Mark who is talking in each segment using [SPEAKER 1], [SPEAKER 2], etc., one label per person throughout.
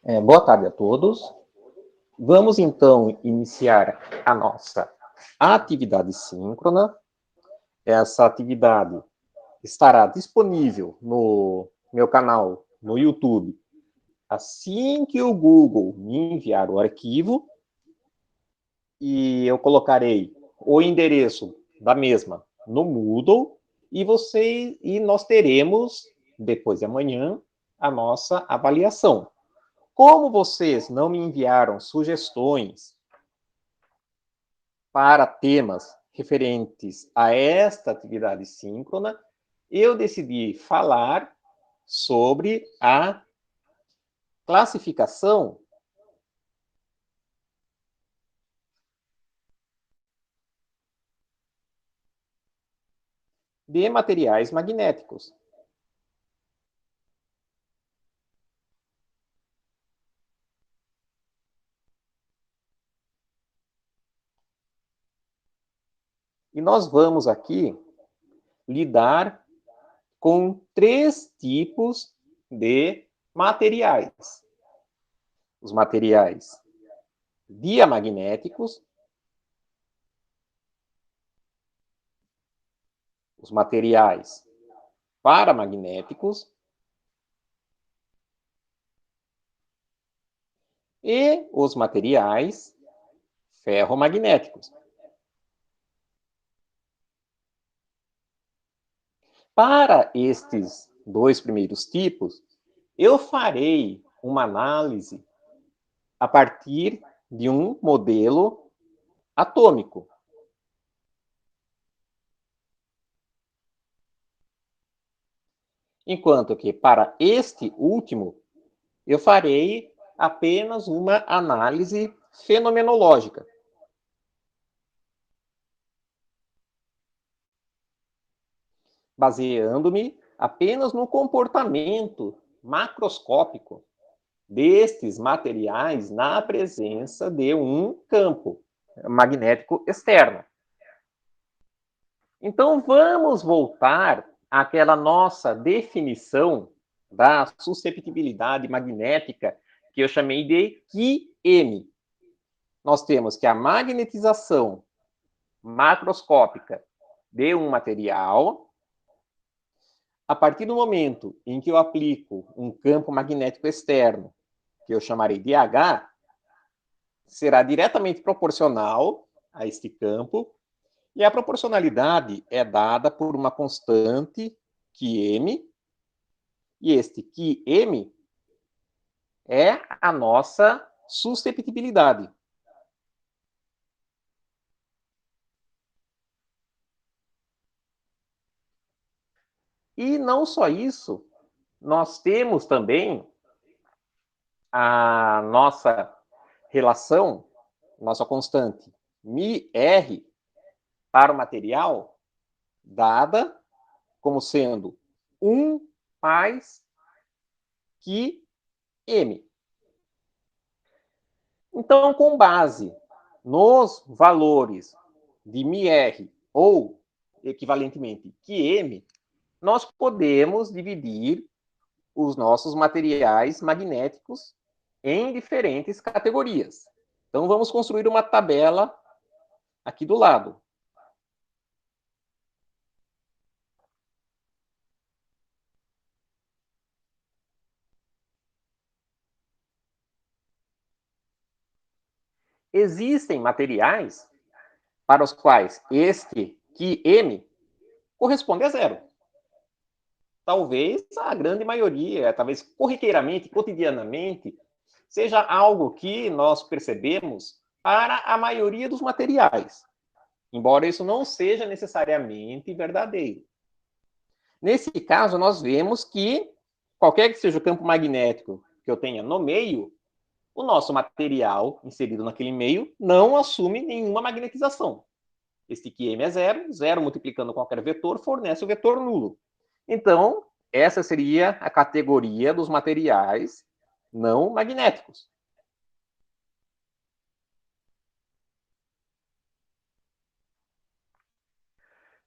[SPEAKER 1] Boa tarde a todos. Vamos então iniciar a nossa atividade síncrona. Essa atividade estará disponível no meu canal no YouTube assim que o Google me enviar o arquivo, e eu colocarei o endereço da mesma no Moodle, e nós teremos, depois de amanhã, a nossa avaliação. Como vocês não me enviaram sugestões para temas referentes a esta atividade síncrona, eu decidi falar sobre a classificação de materiais magnéticos. E nós vamos aqui lidar com 3 tipos de materiais. Os materiais diamagnéticos, os materiais paramagnéticos e os materiais ferromagnéticos. Para estes 2 primeiros tipos, eu farei uma análise a partir de um modelo atômico. Enquanto que para este último, eu farei apenas uma análise fenomenológica. Baseando-me apenas no comportamento macroscópico destes materiais na presença de um campo magnético externo. Então, vamos voltar àquela nossa definição da susceptibilidade magnética que eu chamei de QM. Nós temos que a magnetização macroscópica de um material, a partir do momento em que eu aplico um campo magnético externo, que eu chamarei de H, será diretamente proporcional a este campo, e a proporcionalidade é dada por uma constante QM, e este QM é a nossa susceptibilidade. E não só isso, nós temos também a nossa relação, nossa constante μr para o material, dada como sendo 1 mais QM. Então, com base nos valores de μr ou, equivalentemente, QM, nós podemos dividir os nossos materiais magnéticos em diferentes categorias. Então, vamos construir uma tabela aqui do lado. Existem materiais para os quais este QM corresponde a 0. Talvez a grande maioria, talvez corriqueiramente, cotidianamente, seja algo que nós percebemos para a maioria dos materiais, embora isso não seja necessariamente verdadeiro. Nesse caso, nós vemos que, qualquer que seja o campo magnético que eu tenha no meio, o nosso material inserido naquele meio não assume nenhuma magnetização. Este QM é 0, 0 multiplicando qualquer vetor fornece o vetor nulo. Então, essa seria a categoria dos materiais não magnéticos.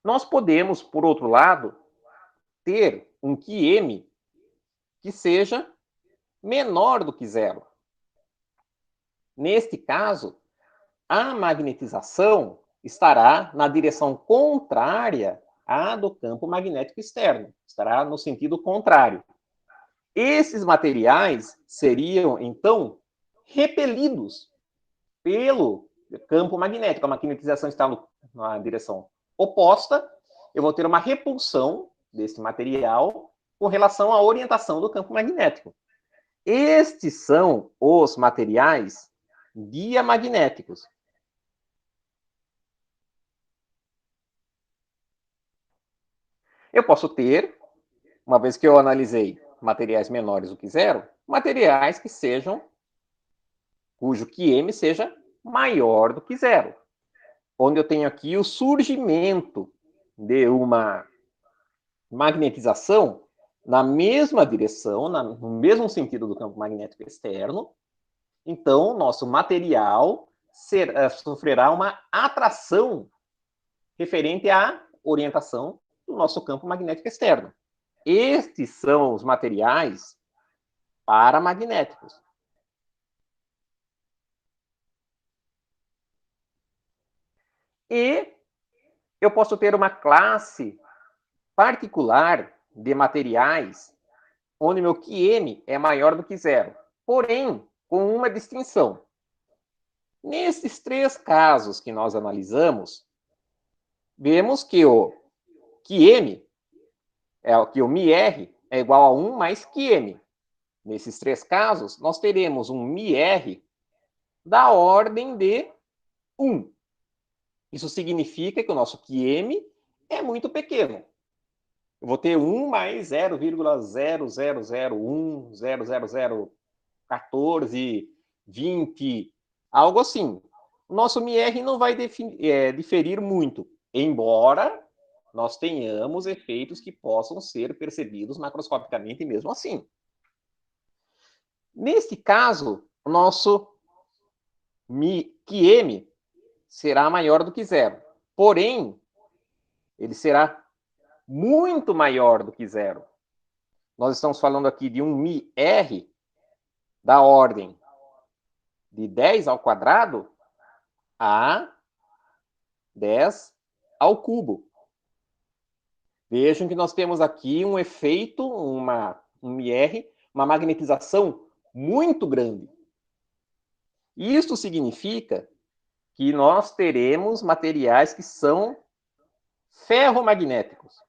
[SPEAKER 1] Nós podemos, por outro lado, ter um QM que seja menor do que zero. Neste caso, a magnetização estará na direção contrária à do campo magnético externo, estará no sentido contrário. Esses materiais seriam, então, repelidos pelo campo magnético. A magnetização está na direção oposta, eu vou ter uma repulsão desse material com relação à orientação do campo magnético. Estes são os materiais diamagnéticos. Eu posso ter, uma vez que eu analisei materiais menores do que zero, materiais que sejam, cujo QM seja maior do que zero. Onde eu tenho aqui o surgimento de uma magnetização na mesma direção, no mesmo sentido do campo magnético externo. Então, nosso material sofrerá uma atração referente à orientação do nosso campo magnético externo. Estes são os materiais paramagnéticos. E eu posso ter uma classe particular de materiais onde meu QM é maior do que zero. Porém, com uma distinção. Nesses três casos que nós analisamos, vemos que o QM, que o μr é igual a 1 mais QM. Nesses três casos, nós teremos um μr da ordem de 1. Isso significa que o nosso QM é muito pequeno. Eu vou ter 1 mais 0,0001, 00014, 20, algo assim. O nosso μr não vai diferir muito, embora nós tenhamos efeitos que possam ser percebidos macroscopicamente mesmo assim. Neste caso, o nosso QM será maior do que zero. Porém, ele será muito maior do que zero. Nós estamos falando aqui de um μr da ordem de 10 ao quadrado a 10 ao cubo. Vejam que nós temos aqui um efeito, um μr, uma magnetização muito grande. Isso significa que nós teremos materiais que são ferromagnéticos.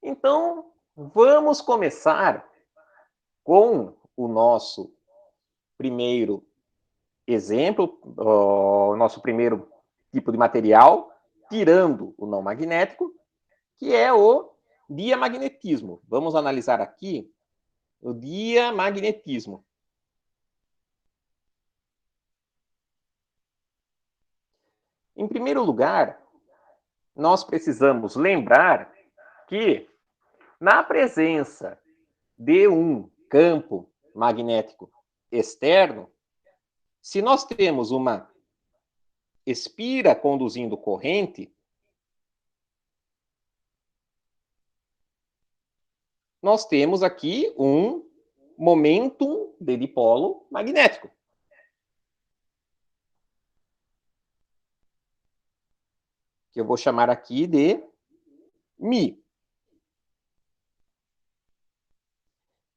[SPEAKER 1] Então, vamos começar com o nosso primeiro exemplo, o nosso primeiro tipo de material, tirando o não magnético, que é o diamagnetismo. Vamos analisar aqui o diamagnetismo. Em primeiro lugar, nós precisamos lembrar que, na presença de um campo magnético externo, se nós temos uma espira conduzindo corrente, nós temos aqui um momentum de dipolo magnético. Que eu vou chamar aqui de μ.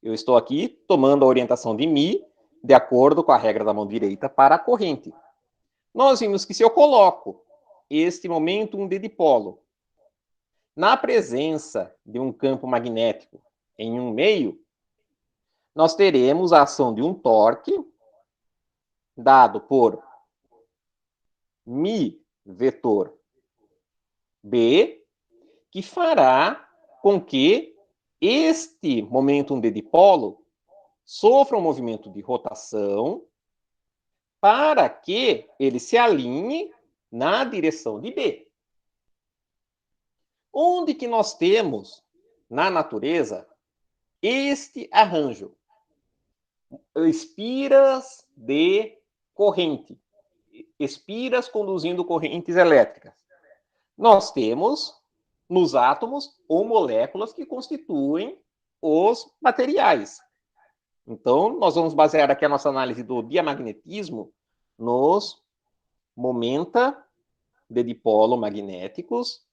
[SPEAKER 1] Eu estou aqui tomando a orientação de μ de acordo com a regra da mão direita para a corrente. Nós vimos que se eu coloco este momentum de dipolo na presença de um campo magnético em um meio, nós teremos a ação de um torque dado por μ vetor B, que fará com que este momentum de dipolo sofra um movimento de rotação para que ele se alinhe na direção de B. Onde que nós temos, na natureza, este arranjo? Espiras de corrente. Espiras conduzindo correntes elétricas. Nós temos nos átomos ou moléculas que constituem os materiais. Então, nós vamos basear aqui a nossa análise do diamagnetismo nos momenta de dipolo magnéticos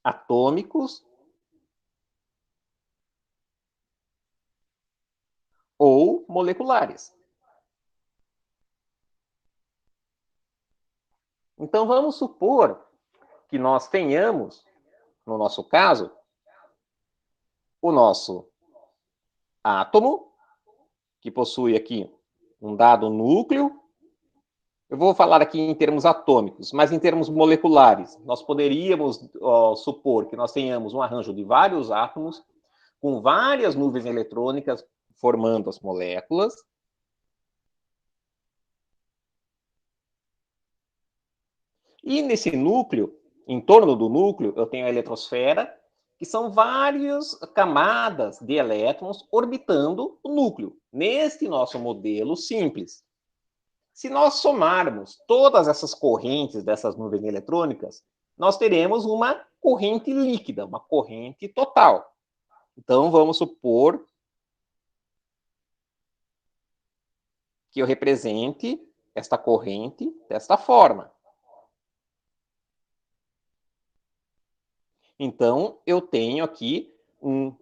[SPEAKER 1] atômicos ou moleculares. Então, vamos supor que nós tenhamos, no nosso caso, o nosso átomo, que possui aqui um dado núcleo. Eu vou falar aqui em termos atômicos, mas em termos moleculares, nós poderíamos supor que nós tenhamos um arranjo de vários átomos com várias nuvens eletrônicas formando as moléculas. E nesse núcleo, em torno do núcleo, eu tenho a eletrosfera, que são várias camadas de elétrons orbitando o núcleo, neste nosso modelo simples. Se nós somarmos todas essas correntes dessas nuvens eletrônicas, nós teremos uma corrente líquida, uma corrente total. Então, vamos supor que eu represente esta corrente desta forma. Então, eu tenho aqui um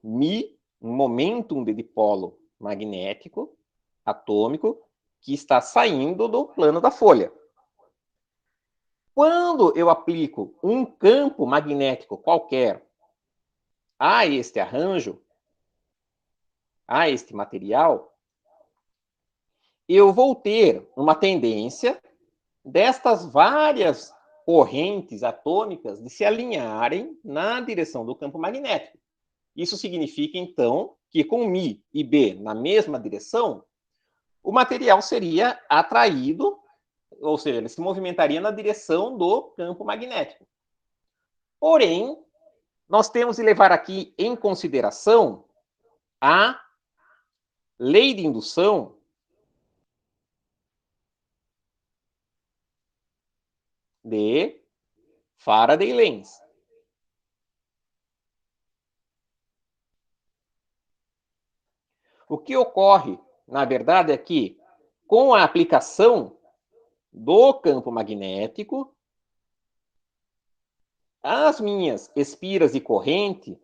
[SPEAKER 1] momentum de dipolo magnético atômico que está saindo do plano da folha. Quando eu aplico um campo magnético qualquer a este arranjo, a este material, eu vou ter uma tendência destas várias correntes atômicas de se alinharem na direção do campo magnético. Isso significa, então, que com Mi e B na mesma direção, o material seria atraído, ou seja, ele se movimentaria na direção do campo magnético. Porém, nós temos de levar aqui em consideração a lei de indução de Faraday-Lenz. O que ocorre, na verdade, é que, com a aplicação do campo magnético, as minhas espiras de corrente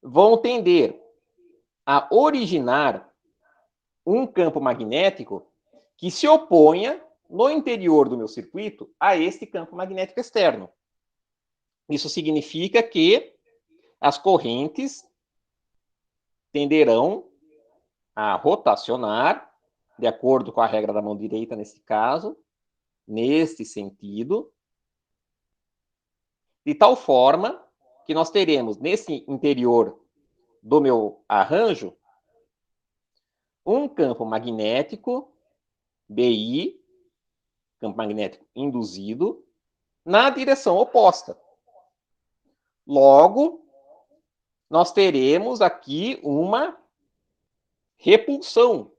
[SPEAKER 1] vão tender a originar um campo magnético que se oponha no interior do meu circuito a este campo magnético externo. Isso significa que as correntes tenderão a rotacionar, de acordo com a regra da mão direita, nesse caso, neste sentido, de tal forma que nós teremos, nesse interior do meu arranjo, um campo magnético, BI, campo magnético induzido, na direção oposta. Logo, nós teremos aqui uma repulsão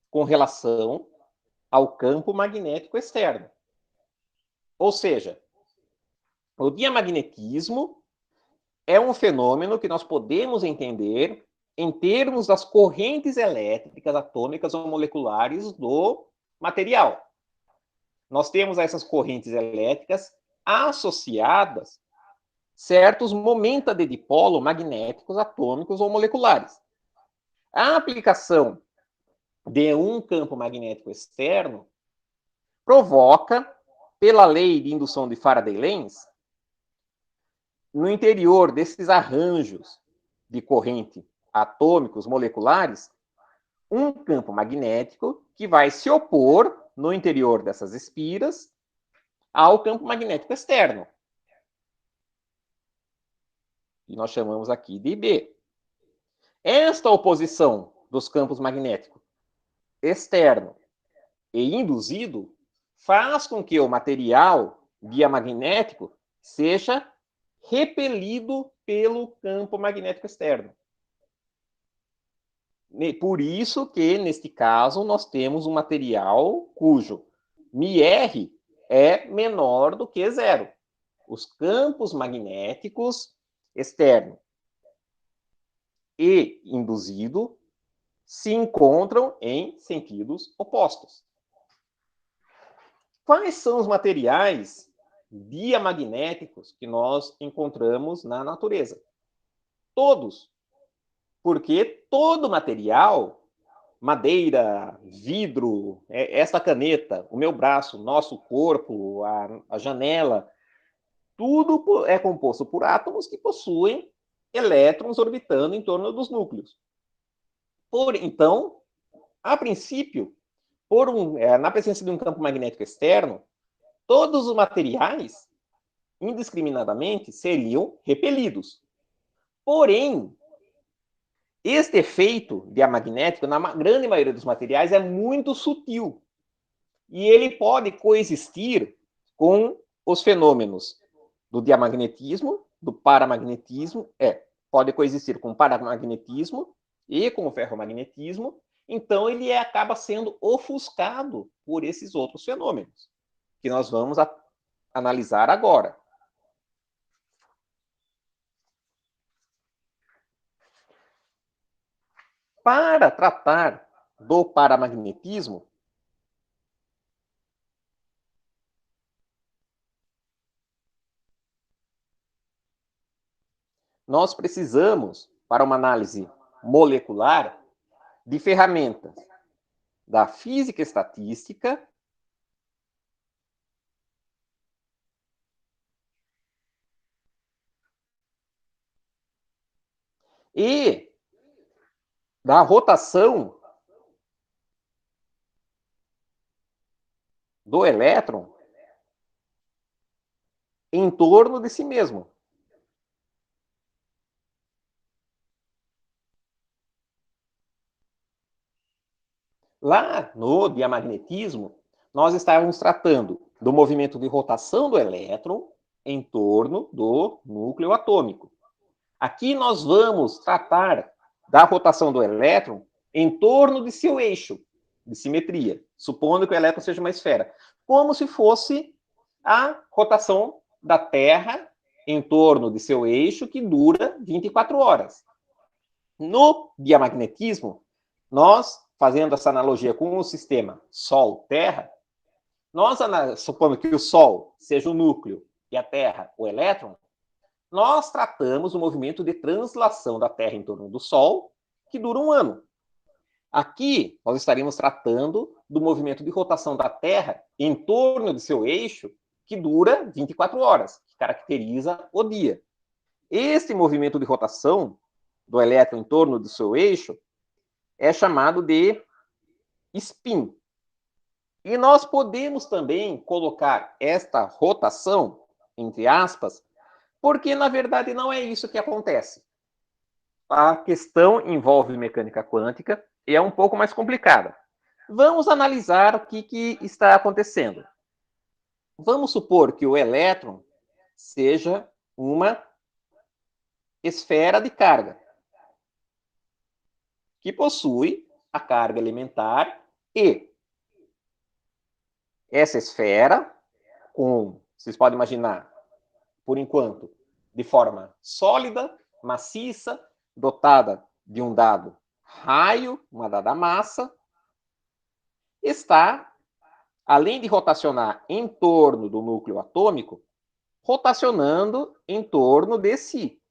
[SPEAKER 1] com relação ao campo magnético externo. Ou seja, o diamagnetismo é um fenômeno que nós podemos entender em termos das correntes elétricas atômicas ou moleculares do material. Nós temos essas correntes elétricas associadas certos momenta de dipolo magnéticos atômicos ou moleculares. A aplicação de um campo magnético externo provoca, pela lei de indução de Faraday-Lenz, no interior desses arranjos de corrente atômicos moleculares, um campo magnético que vai se opor no interior dessas espiras ao campo magnético externo. E nós chamamos aqui de B. Esta oposição dos campos magnéticos externo e induzido faz com que o material diamagnético seja repelido pelo campo magnético externo. Por isso que, neste caso, nós temos um material cujo μr é menor do que zero. Os campos magnéticos externo e induzido se encontram em sentidos opostos. Quais são os materiais diamagnéticos que nós encontramos na natureza? Todos. Porque todo material, madeira, vidro, esta caneta, o meu braço, nosso corpo, a janela, tudo é composto por átomos que possuem elétrons orbitando em torno dos núcleos. Então, a princípio, na presença de um campo magnético externo, todos os materiais, indiscriminadamente, seriam repelidos. Porém, este efeito diamagnético, na grande maioria dos materiais, é muito sutil. E ele pode coexistir com os fenômenos do diamagnetismo, do paramagnetismo, pode coexistir com o paramagnetismo e com o ferromagnetismo, então ele acaba sendo ofuscado por esses outros fenômenos, que nós vamos analisar agora. Para tratar do paramagnetismo, nós precisamos, para uma análise molecular, de ferramentas da física estatística e da rotação do elétron em torno de si mesmo. Lá no diamagnetismo, nós estávamos tratando do movimento de rotação do elétron em torno do núcleo atômico. Aqui nós vamos tratar da rotação do elétron em torno de seu eixo de simetria, supondo que o elétron seja uma esfera, como se fosse a rotação da Terra em torno de seu eixo, que dura 24 horas. No diamagnetismo, nós, fazendo essa analogia com o sistema Sol-Terra, nós supondo que o Sol seja o núcleo e a Terra o elétron, nós tratamos o movimento de translação da Terra em torno do Sol, que dura um ano. Aqui, nós estaríamos tratando do movimento de rotação da Terra em torno de seu eixo, que dura 24 horas, que caracteriza o dia. Este movimento de rotação do elétron em torno do seu eixo é chamado de spin. E nós podemos também colocar esta rotação, entre aspas, porque, na verdade, não é isso que acontece. A questão envolve mecânica quântica e é um pouco mais complicada. Vamos analisar o que está acontecendo. Vamos supor que o elétron seja uma esfera de carga, que possui a carga elementar E. Essa esfera, vocês podem imaginar, por enquanto, de forma sólida, maciça, dotada de um dado raio, uma dada massa, está, além de rotacionar em torno do núcleo atômico, rotacionando em torno de si.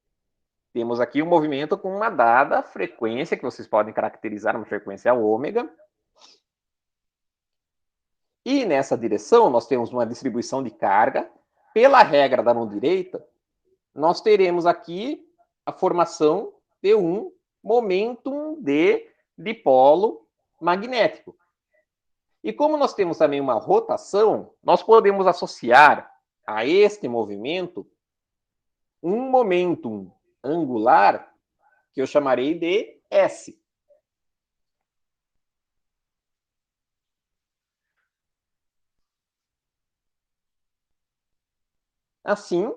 [SPEAKER 1] Temos aqui um movimento com uma dada frequência, que vocês podem caracterizar, uma frequência ômega. E nessa direção, nós temos uma distribuição de carga. Pela regra da mão direita, nós teremos aqui a formação de um momentum de dipolo magnético. E como nós temos também uma rotação, nós podemos associar a este movimento um momentum angular que eu chamarei de S. Assim,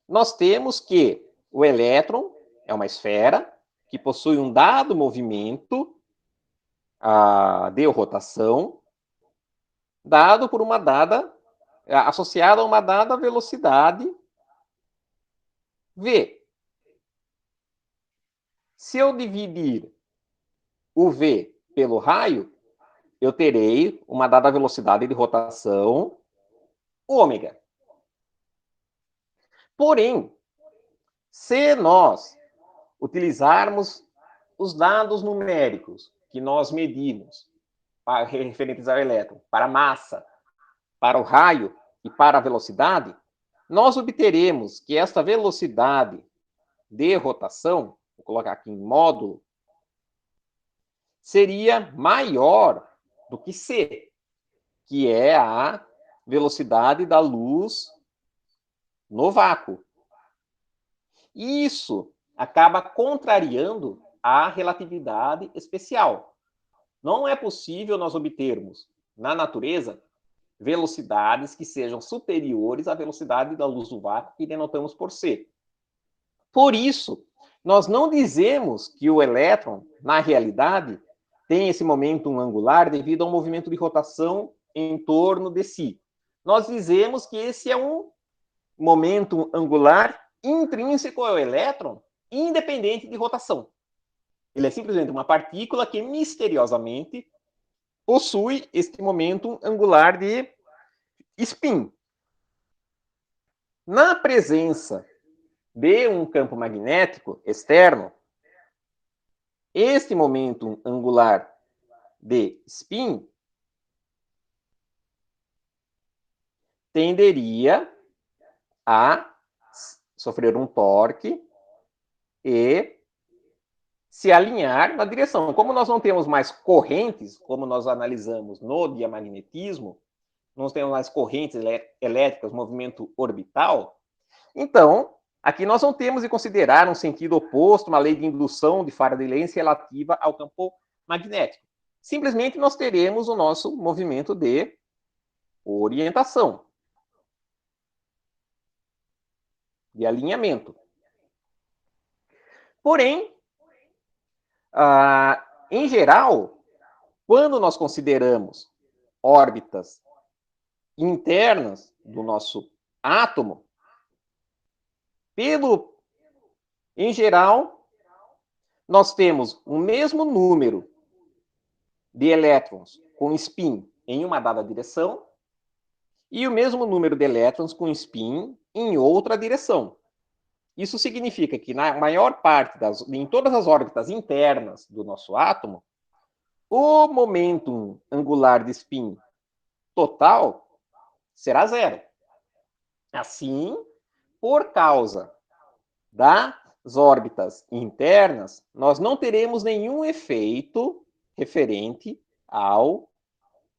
[SPEAKER 1] nós temos que o elétron é uma esfera que possui um dado movimento de rotação, dado por uma dada, associado a uma dada velocidade v. Se eu dividir o v pelo raio, eu terei uma dada velocidade de rotação, ômega. Porém, se nós utilizarmos os dados numéricos que nós medimos referentes ao elétron para a massa, para o raio e para a velocidade, nós obteremos que esta velocidade de rotação, vou colocar aqui em módulo, seria maior do que c, que é a velocidade da luz no vácuo. Isso acaba contrariando a relatividade especial. Não é possível nós obtermos na natureza velocidades que sejam superiores à velocidade da luz do vácuo, que denotamos por c. Por isso, nós não dizemos que o elétron, na realidade, tem esse momento angular devido ao movimento de rotação em torno de si. Nós dizemos que esse é um momento angular intrínseco ao elétron, independente de rotação. Ele é simplesmente uma partícula que misteriosamente possui este momento angular de spin. Na presença de um campo magnético externo, este momento angular de spin tenderia a sofrer um torque e se alinhar na direção. Como nós não temos mais correntes, como nós analisamos no diamagnetismo, nós temos mais correntes elétricas, movimento orbital, então, aqui nós não temos de considerar um sentido oposto, uma lei de indução de Faraday relativa ao campo magnético. Simplesmente nós teremos o nosso movimento de orientação, de alinhamento. Porém, em geral, quando nós consideramos órbitas internas do nosso átomo, em geral, nós temos o mesmo número de elétrons com spin em uma dada direção e o mesmo número de elétrons com spin em outra direção. Isso significa que na maior parte em todas as órbitas internas do nosso átomo, o momento angular de spin total será zero. Assim, por causa das órbitas internas, nós não teremos nenhum efeito referente ao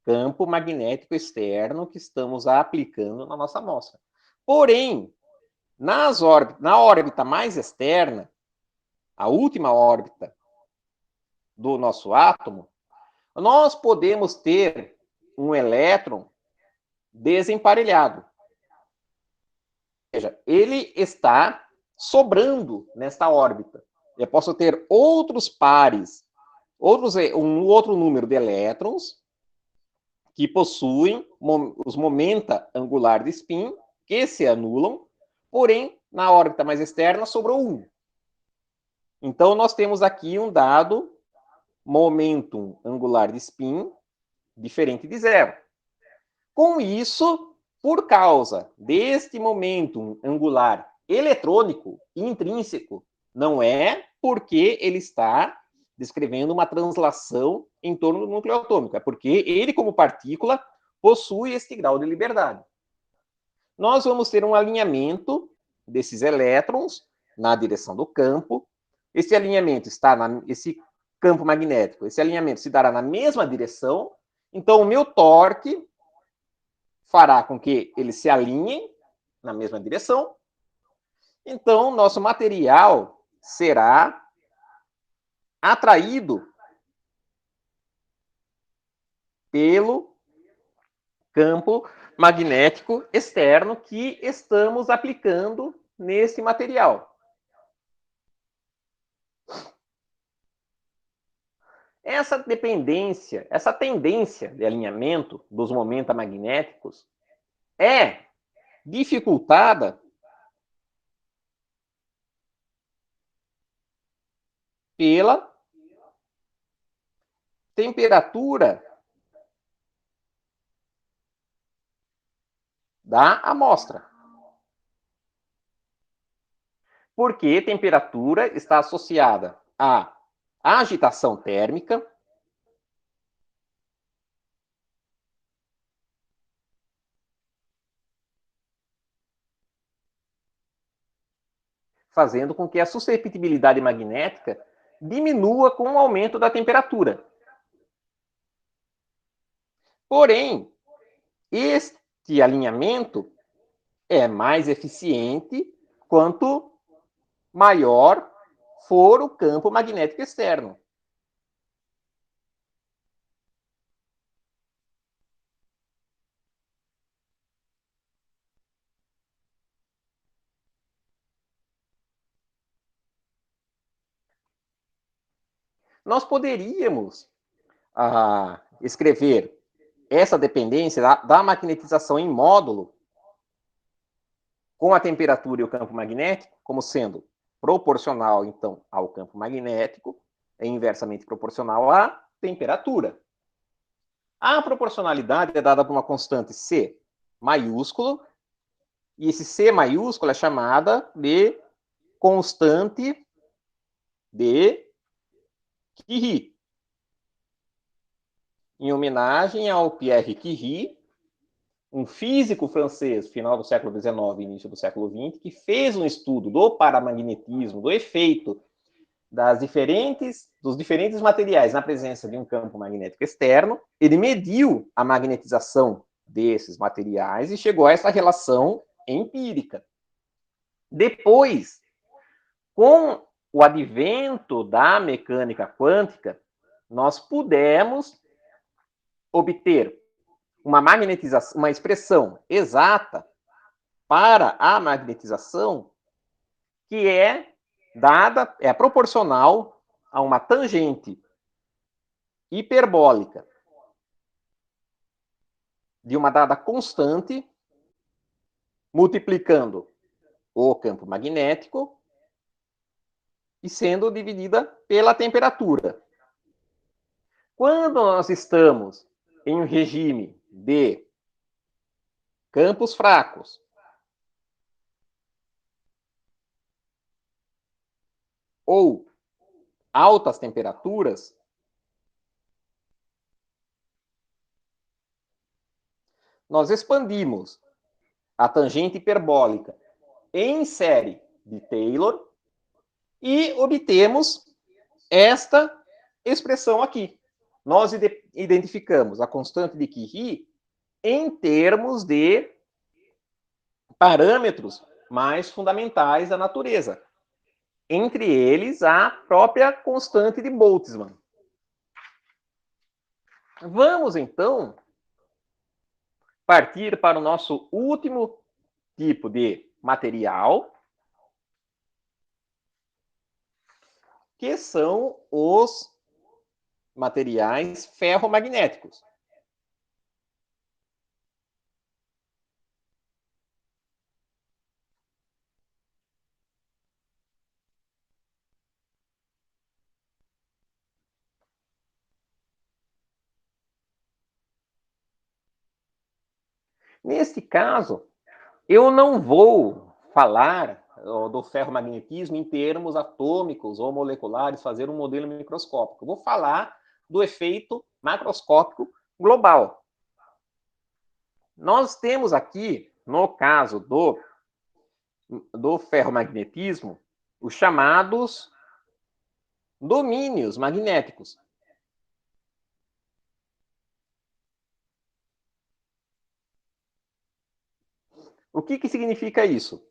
[SPEAKER 1] campo magnético externo que estamos aplicando na nossa amostra. Porém, na órbita mais externa, a última órbita do nosso átomo, nós podemos ter um elétron desemparelhado. Ou seja, ele está sobrando nesta órbita. Eu posso ter outros pares, um outro número de elétrons que possuem os momenta angular de spin, que se anulam, porém, na órbita mais externa, sobrou um. Então, nós temos aqui um dado momentum angular de spin diferente de zero. Com isso, por causa deste momentum angular eletrônico intrínseco, não é porque ele está descrevendo uma translação em torno do núcleo atômico, é porque ele, como partícula, possui este grau de liberdade. Nós vamos ter um alinhamento desses elétrons na direção do campo. Esse alinhamento esse campo magnético, esse alinhamento se dará na mesma direção. Então, o meu torque fará com que eles se alinhem na mesma direção. Então, nosso material será atraído pelo campo magnético externo que estamos aplicando nesse material. Essa dependência, essa tendência de alinhamento dos momentos magnéticos é dificultada pela temperatura da amostra. Porque temperatura está associada à agitação térmica, fazendo com que a susceptibilidade magnética diminua com o aumento da temperatura. Porém, este alinhamento é mais eficiente quanto maior for o campo magnético externo. Nós poderíamos escrever essa dependência da magnetização em módulo com a temperatura e o campo magnético como sendo proporcional, então, ao campo magnético, é inversamente proporcional à temperatura. A proporcionalidade é dada por uma constante C maiúsculo, e esse C maiúsculo é chamada de constante de Curie, em homenagem ao Pierre Curie, um físico francês, final do século XIX, início do século XX, que fez um estudo do paramagnetismo, do efeito dos diferentes materiais na presença de um campo magnético externo. Ele mediu a magnetização desses materiais e chegou a essa relação empírica. Depois, com o advento da mecânica quântica, nós pudemos obter uma expressão exata para a magnetização que é proporcional a uma tangente hiperbólica de uma dada constante multiplicando o campo magnético e sendo dividida pela temperatura. Quando nós estamos em um regime de campos fracos, ou altas temperaturas, nós expandimos a tangente hiperbólica em série de Taylor e obtemos esta expressão aqui. Nós identificamos a constante de Curie em termos de parâmetros mais fundamentais da natureza. Entre eles, a própria constante de Boltzmann. Vamos, então, partir para o nosso último tipo de material, que são os materiais ferromagnéticos. Neste caso, eu não vou falar do ferromagnetismo em termos atômicos ou moleculares, fazer um modelo microscópico. Eu vou falar do efeito macroscópico global. Nós temos aqui, no caso do ferromagnetismo, os chamados domínios magnéticos. O que significa isso?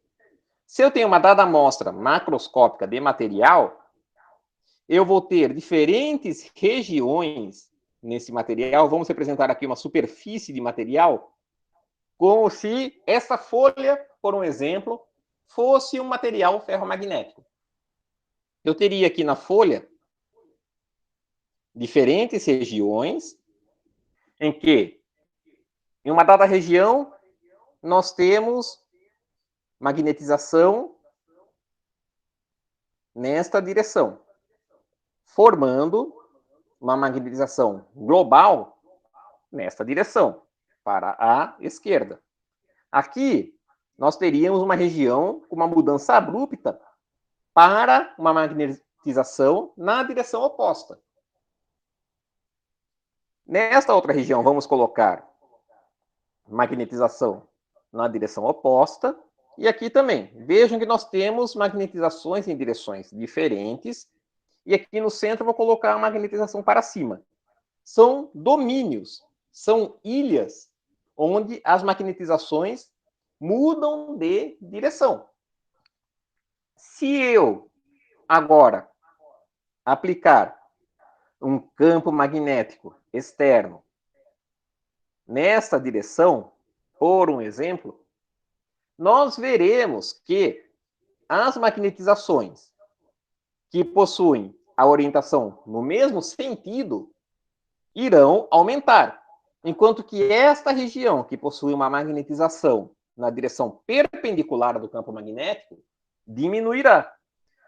[SPEAKER 1] Se eu tenho uma dada amostra macroscópica de material, eu vou ter diferentes regiões nesse material. Vamos representar aqui uma superfície de material, como se essa folha, por um exemplo, fosse um material ferromagnético. Eu teria aqui na folha diferentes regiões em que, em uma dada região, nós temos magnetização nesta direção, formando uma magnetização global nesta direção, para a esquerda. Aqui, nós teríamos uma região com uma mudança abrupta para uma magnetização na direção oposta. Nesta outra região, vamos colocar magnetização na direção oposta. E aqui também, vejam que nós temos magnetizações em direções diferentes. E aqui no centro, eu vou colocar a magnetização para cima. São domínios, são ilhas, onde as magnetizações mudam de direção. Se eu, agora, aplicar um campo magnético externo nesta direção, por um exemplo, nós veremos que as magnetizações que possuem a orientação no mesmo sentido irão aumentar, enquanto que esta região que possui uma magnetização na direção perpendicular do campo magnético diminuirá.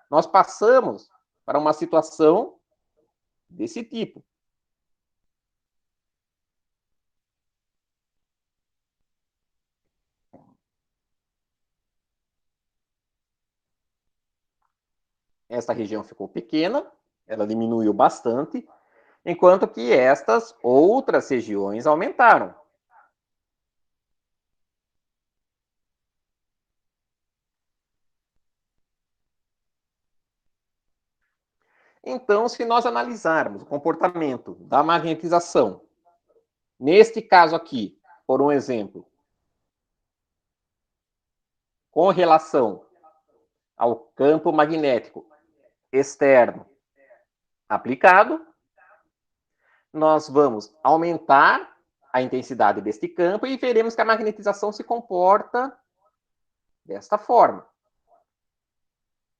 [SPEAKER 1] Nós passamos para uma situação desse tipo. Esta região ficou pequena, ela diminuiu bastante, enquanto que estas outras regiões aumentaram. Então, se nós analisarmos o comportamento da magnetização, neste caso aqui, por um exemplo, com relação ao campo magnético externo aplicado, nós vamos aumentar a intensidade deste campo e veremos que a magnetização se comporta desta forma.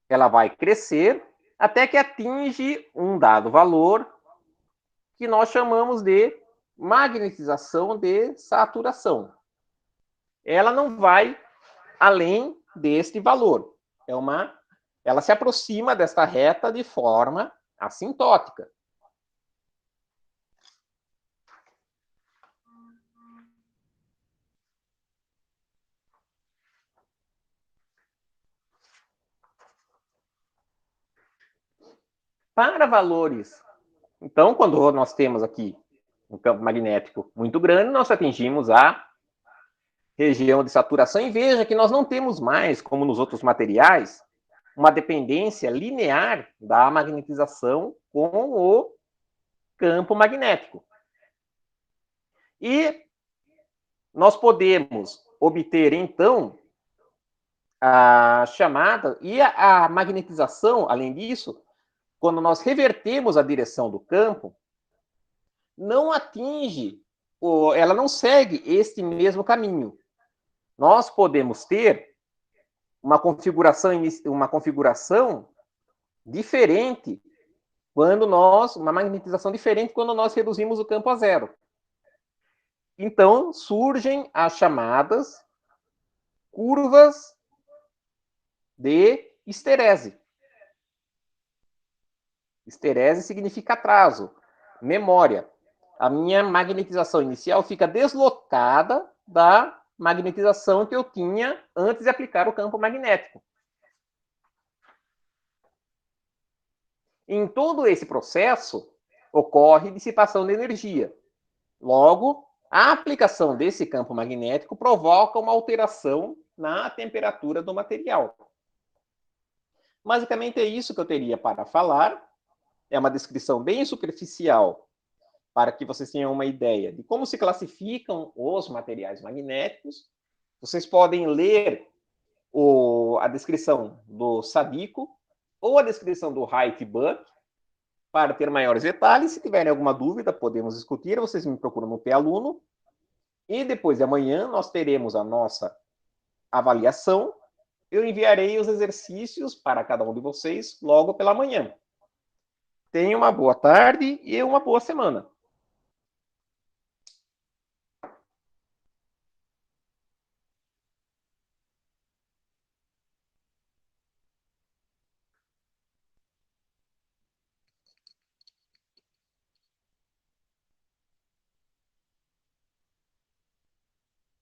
[SPEAKER 1] Ela vai crescer até que atinge um dado valor que nós chamamos de magnetização de saturação. Ela não vai além deste valor. Ela se aproxima desta reta de forma assintótica. Para valores, então, quando nós temos aqui um campo magnético muito grande, nós atingimos a região de saturação e veja que nós não temos mais, como nos outros materiais, uma dependência linear da magnetização com o campo magnético. E nós podemos obter, então, a chamada e a magnetização, além disso, quando nós revertemos a direção do campo, não atinge, ela não segue este mesmo caminho. Nós podemos ter uma configuração diferente uma magnetização diferente quando nós reduzimos o campo a zero. Então, surgem as chamadas curvas de histerese. Histerese significa atraso, memória. A minha magnetização inicial fica deslocada da magnetização que eu tinha antes de aplicar o campo magnético. Em todo esse processo, ocorre dissipação de energia. Logo, a aplicação desse campo magnético provoca uma alteração na temperatura do material. Basicamente é isso que eu teria para falar. É uma descrição bem superficial para que vocês tenham uma ideia de como se classificam os materiais magnéticos. Vocês podem ler a descrição do Sadiko ou a descrição do Haidt-Buck para ter maiores detalhes. Se tiverem alguma dúvida, podemos discutir. Vocês me procuram no P-Aluno. E depois de amanhã, nós teremos a nossa avaliação. Eu enviarei os exercícios para cada um de vocês logo pela manhã. Tenha uma boa tarde e uma boa semana.